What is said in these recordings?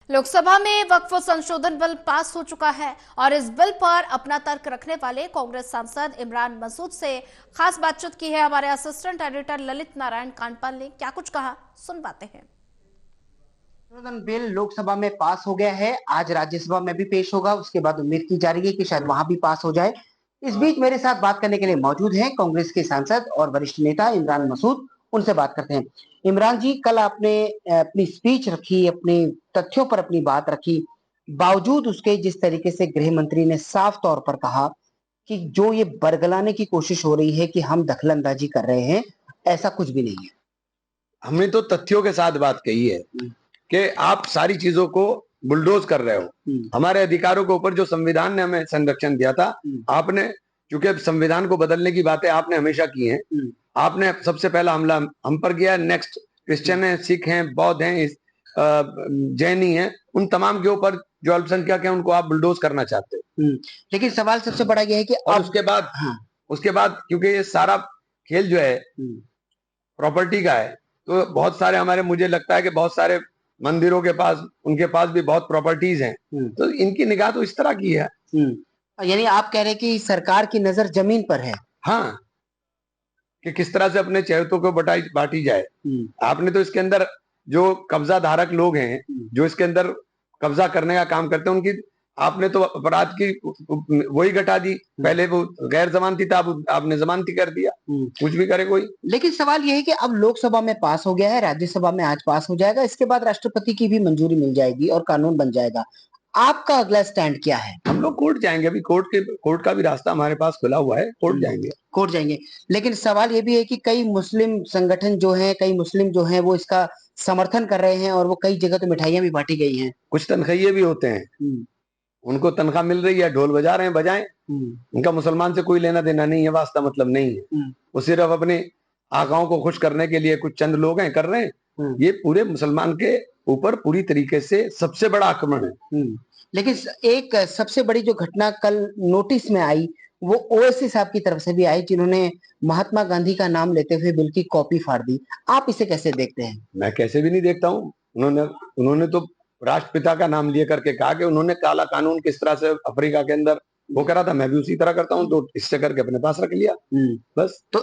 लोकसभा में वक्फ संशोधन bill pass हो चुका है और इस बिल पर अपना तर्क रखने वाले कांग्रेस सांसद इमरान मसूद से खास बातचीत की है हमारे असिस्टेंट एडिटर ललित नारायण कांडपाल ने। क्या कुछ कहा, सुन पाते हैं। संशोधन बिल लोकसभा में पास हो गया है, आज राज्यसभा में भी पेश होगा। उसके बाद उम्मीद की जा रही है कि शायद वहां भी पास हो जाए। इस बीच मेरे साथ बात करने के लिए मौजूद हैं कांग्रेस के सांसद और वरिष्ठ नेता इमरान मसूद। उनसे बात करते हैं। इमरान जी, कल आपने अपनी स्पीच रखी, अपने तथ्यों पर अपनी बात रखी। बावजूद उसके जिस तरीके से गृह मंत्री ने साफ तौर पर कहा कि जो ये बरगलाने की कोशिश हो रही है कि हम दखलंदाजी कर रहे हैं, ऐसा कुछ भी नहीं है। हमने तो तथ्यों के साथ बात कही है कि आप सारी चीजों को बुलडोज कर रहे हो। हमारे अधिकारों के ऊपर जो संविधान ने हमें संरक्षण दिया था, आपने, चूंकि संविधान को बदलने की बातें आपने हमेशा की हैं, आपने सबसे पहला हमला हम पर किया। नेक्स्ट क्रिश्चियन है, सिख हैं, बौद्ध हैं, जैनी हैं, उन तमाम के ऊपर जो अल्पसंख्यक हैं उनको आप बुलडोज करना चाहते हो। लेकिन सवाल सबसे बड़ा यह है कि और उसके बाद क्योंकि ये सारा खेल जो है प्रॉपर्टी का है, तो बहुत सारे हमारे, मुझे लगता है कि बहुत सारे मंदिरों के पास, उनके पास भी बहुत प्रॉपर्टीज हैं, तो इनकी निगाह तो इस तरह की है। यानी आप कह रहे हैं कि सरकार की नजर जमीन पर है। हाँ, कि किस तरह से अपने चहेतों को बांटी जाए। आपने तो इसके अंदर जो कब्जा धारक लोग हैं, जो इसके अंदर कब्जा करने का काम करते हैं, उनकी आपने तो अपराध की वही घटा दी। पहले वो गैर जमानती था, अब आपने जमानती कर दिया। कुछ भी करे कोई। लेकिन सवाल यह है कि अब लोकसभा में पास हो गया है, राज्यसभा में आज पास हो जाएगा, इसके बाद राष्ट्रपति की भी मंजूरी मिल जाएगी और कानून बन जाएगा। आपका अगला स्टैंड क्या है? हम लोग कोर्ट जाएंगे। अभी कोर्ट का भी रास्ता हमारे पास खुला हुआ है, कोर्ट जाएंगे। लेकिन सवाल ये भी है कि कई मुस्लिम संगठन जो हैं, कई मुस्लिम जो हैं, वो इसका समर्थन कर रहे हैं और वो कई जगह तो मिठाइयां भी बांटी गई हैं। कुछ तनख्वाहिए भी होते हैं, उनको तनख्वाह मिल रही है, ढोल बजा रहे हैं, बजाएं। उनका मुसलमान से कोई लेना देना नहीं है, वास्ता मतलब नहीं है। वो सिर्फ अपने आकाओं को खुश करने के लिए कुछ चंद लोग हैं कर रहे हैं। ये पूरे मुसलमान के ऊपर पूरी तरीके से सबसे बड़ा आक्रमण है। लेकिन एक सबसे बड़ी जो घटना कल नोटिस में आई, वो ओवैसी साहब की तरफ से भी आई, जिन्होंने महात्मा गांधी का नाम लेते हुए बिल की कॉपी फाड़ दी। आप इसे कैसे देखते हैं? मैं कैसे भी नहीं देखता हूँ। उन्होंने तो राष्ट्रपिता का नाम लिए करके कहा कि उन्होंने काला कानून किस तरह से अफ्रीका के अंदर वो करा था, मैं भी उसी तरह करता हूँ, तो इससे करके अपने पास रख लिया बस। तो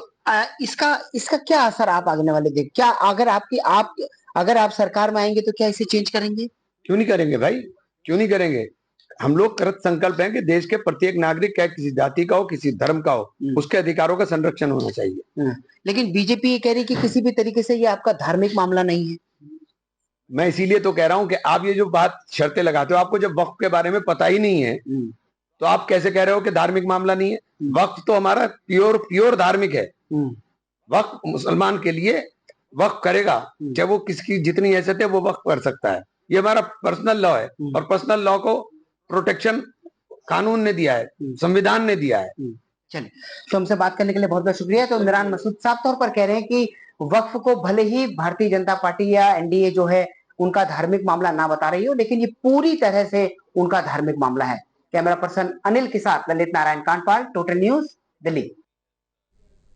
इसका क्या असर आप आने वाले देख, क्या अगर आप सरकार में आएंगे तो क्या इसे चेंज करेंगे? क्यों नहीं करेंगे भाई, क्यों नहीं करेंगे। हम लोग कृत संकल्प हैं कि देश के प्रत्येक नागरिक, चाहे किसी जाति का हो, किसी धर्म का हो, उसके अधिकारों का संरक्षण होना चाहिए। लेकिन बीजेपी ये कह रही है कि किसी भी तरीके से ये आपका धार्मिक मामला नहीं है। मैं इसीलिए तो कह रहा हूं कि आप ये जो बात शर्तें लगाते हो, आपको जब वक्फ के बारे में पता ही नहीं है, तो आप कैसे कह रहे हो कि धार्मिक मामला नहीं है। वक्फ तो हमारा प्योर धार्मिक है। वक्फ मुसलमान के लिए वक्फ करेगा, चाहे वो किसकी जितनी हैसियत है वो वक्फ कर सकता है। ये हमारा पर्सनल लॉ है, और पर्सनल लॉ को प्रोटेक्शन कानून ने दिया है, संविधान ने दिया है। चलिए, तो हमसे बात करने के लिए बहुत बहुत शुक्रिया। तो इमरान मसूद साफ तौर पर कह रहे हैं कि वक्फ को भले ही भारतीय जनता पार्टी या एनडीए जो है उनका धार्मिक मामला ना बता रही हो, लेकिन ये पूरी तरह से उनका धार्मिक मामला है। कैमरा पर्सन अनिल के साथ ललित नारायण कांडपाल, टोटल न्यूज, दिल्ली।